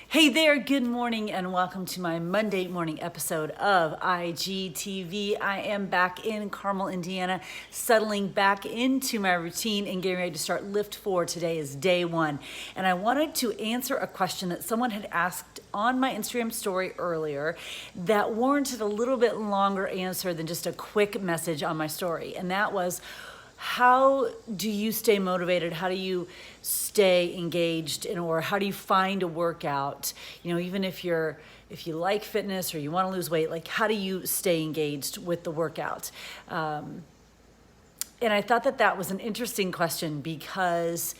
Hey there, good morning, and welcome to my Monday morning episode of IGTV. I am back in Carmel, Indiana, settling back into my routine and getting ready to start Lift 4. Today is day one. And I wanted to answer a question that someone had asked on my Instagram story earlier that warranted a little bit longer answer than just a quick message on my story. And that was, how do you stay motivated? How do you stay engaged or how do you find a workout? Even if you like fitness or you want to lose weight, like how do you stay engaged with the workout? And I thought that was an interesting question because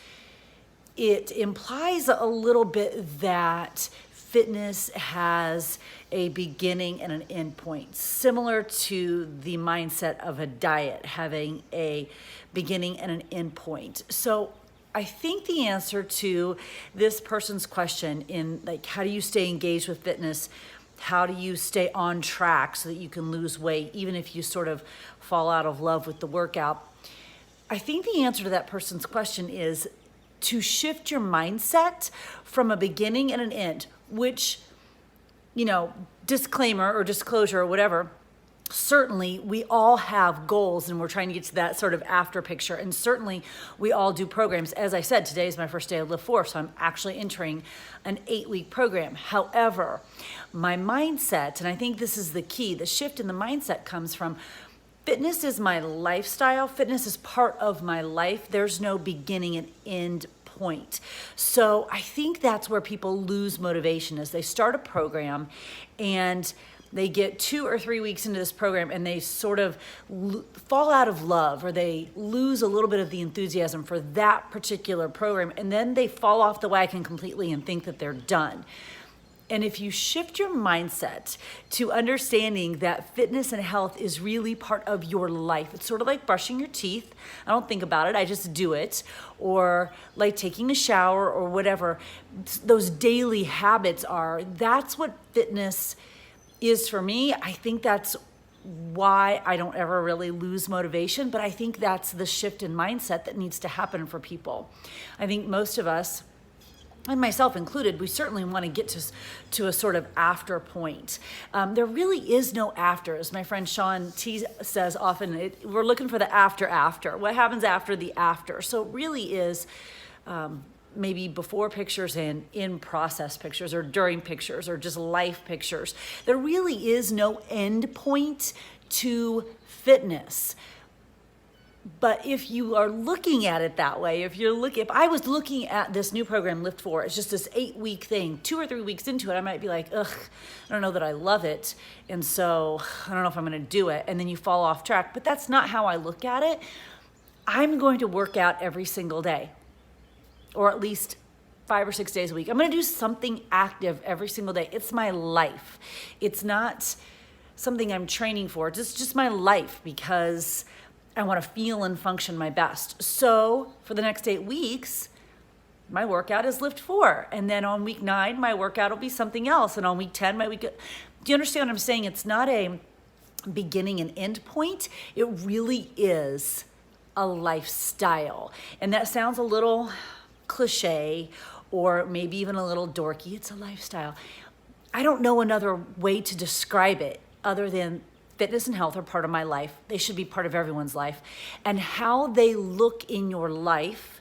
it implies a little bit that fitness has a beginning and an end point, similar to the mindset of a diet having a beginning and an end point. So I think the answer to this person's question in how do you stay engaged with fitness? How do you stay on track so that you can lose weight, even if you sort of fall out of love with the workout? I think the answer to that person's question is to shift your mindset from a beginning and an end, which, disclaimer or disclosure or whatever, certainly we all have goals and we're trying to get to that sort of after picture. And certainly we all do programs. As I said, today is my first day of Lift 4, so I'm actually entering an 8-week program. However, my mindset, and I think this is the key, the shift in the mindset comes from fitness is my lifestyle. Fitness is part of my life. There's no beginning and end point. So I think that's where people lose motivation is they start a program and they get 2 or 3 weeks into this program and they sort of fall out of love or they lose a little bit of the enthusiasm for that particular program. And then they fall off the wagon completely and think that they're done. And if you shift your mindset to understanding that fitness and health is really part of your life, it's sort of like brushing your teeth. I don't think about it, I just do it. Or like taking a shower or whatever those daily habits are. That's what fitness is for me. I think that's why I don't ever really lose motivation, but I think that's the shift in mindset that needs to happen for people. I think most of us, and myself included, we certainly want to get to a sort of after point. There really is no after. As my friend Sean T says often, we're looking for the after. What happens after the after? So it really is maybe before pictures and in process pictures or during pictures or just life pictures. There really is no end point to fitness. But if you are looking at it that way, if I was looking at this new program, Lift 4, it's just this 8-week thing, 2 or 3 weeks into it, I might be like, I don't know that I love it. And so I don't know if I'm going to do it. And then you fall off track. But that's not how I look at it. I'm going to work out every single day, or at least 5 or 6 days a week. I'm going to do something active every single day. It's my life. It's not something I'm training for. It's just my life because I want to feel and function my best. So for the next 8 weeks, my workout is Lift 4. And then on week 9, my workout will be something else. And on week 10, do you understand what I'm saying? It's not a beginning and end point. It really is a lifestyle. And that sounds a little cliche or maybe even a little dorky. It's a lifestyle. I don't know another way to describe it other than fitness and health are part of my life. They should be part of everyone's life. And how they look in your life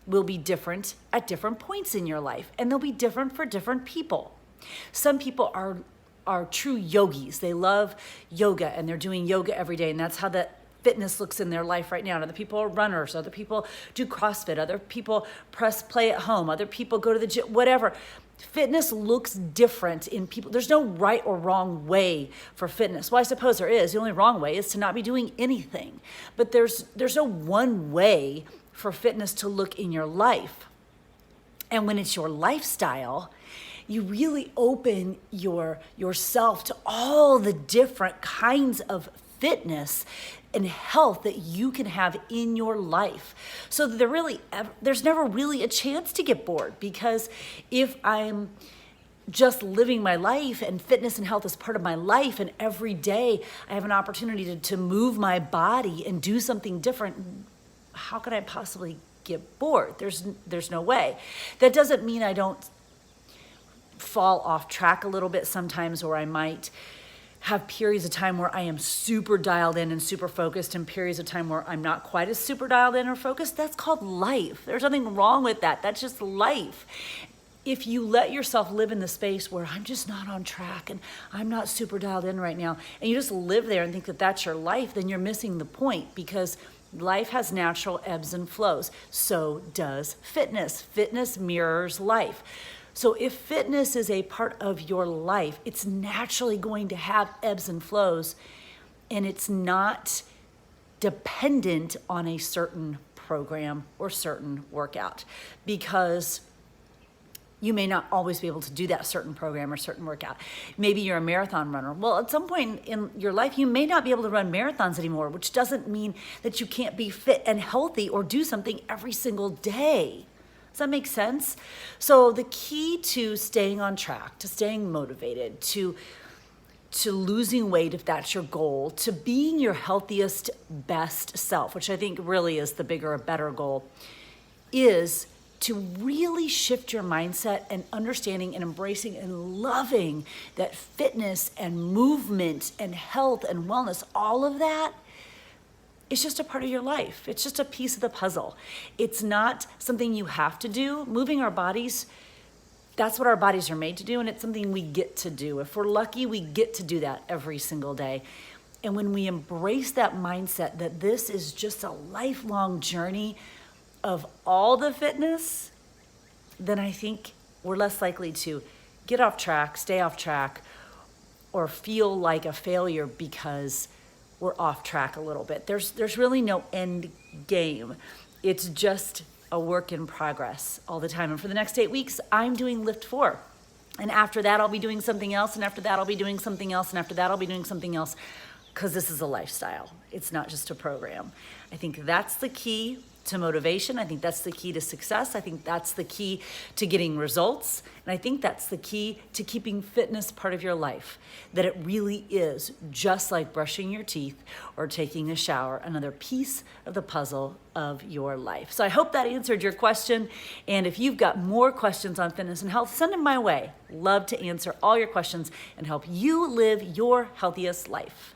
will be different at different points in your life. And they'll be different for different people. Some people are true yogis. They love yoga and they're doing yoga every day. And that's how that fitness looks in their life right now. And other people are runners. Other people do CrossFit. Other people press play at home. Other people go to the gym, whatever. Fitness looks different in people. There's no right or wrong way for fitness. Well, I suppose there is. The only wrong way is to not be doing anything. But there's no one way for fitness to look in your life. And when it's your lifestyle, you really open yourself to all the different kinds of fitness and health that you can have in your life. So there's never really a chance to get bored, because if I'm just living my life and fitness and health is part of my life and every day I have an opportunity to move my body and do something different, how could I possibly get bored? There's no way. That doesn't mean I don't fall off track a little bit sometimes, or I might have periods of time where I am super dialed in and super focused, and periods of time where I'm not quite as super dialed in or focused. That's called life. There's nothing wrong with that. That's just life. If you let yourself live in the space where I'm just not on track and I'm not super dialed in right now, and you just live there and think that that's your life, then you're missing the point, because life has natural ebbs and flows. So does fitness. Fitness mirrors life. So if fitness is a part of your life, it's naturally going to have ebbs and flows, and it's not dependent on a certain program or certain workout, because you may not always be able to do that certain program or certain workout. Maybe you're a marathon runner. Well, at some point in your life, you may not be able to run marathons anymore, which doesn't mean that you can't be fit and healthy or do something every single day. Does that make sense? So the key to staying on track, to staying motivated, to losing weight if that's your goal, to being your healthiest, best self, which I think really is the bigger, better goal, is to really shift your mindset and understanding and embracing and loving that fitness and movement and health and wellness, all of that, it's just a part of your life. It's just a piece of the puzzle. It's not something you have to do. Moving our bodies, that's what our bodies are made to do, and it's something we get to do. If we're lucky, we get to do that every single day. And when we embrace that mindset that this is just a lifelong journey of all the fitness, then I think we're less likely to get off track, stay off track, or feel like a failure because we're off track a little bit. There's really no end game. It's just a work in progress all the time. And for the next 8 weeks, I'm doing Lift 4. And after that, I'll be doing something else. And after that, I'll be doing something else. And after that, I'll be doing something else, because this is a lifestyle. It's not just a program. I think that's the key to motivation. I think that's the key to success. I think that's the key to getting results. And I think that's the key to keeping fitness part of your life, that it really is just like brushing your teeth or taking a shower, another piece of the puzzle of your life. So I hope that answered your question. And if you've got more questions on fitness and health, send them my way. Love to answer all your questions and help you live your healthiest life.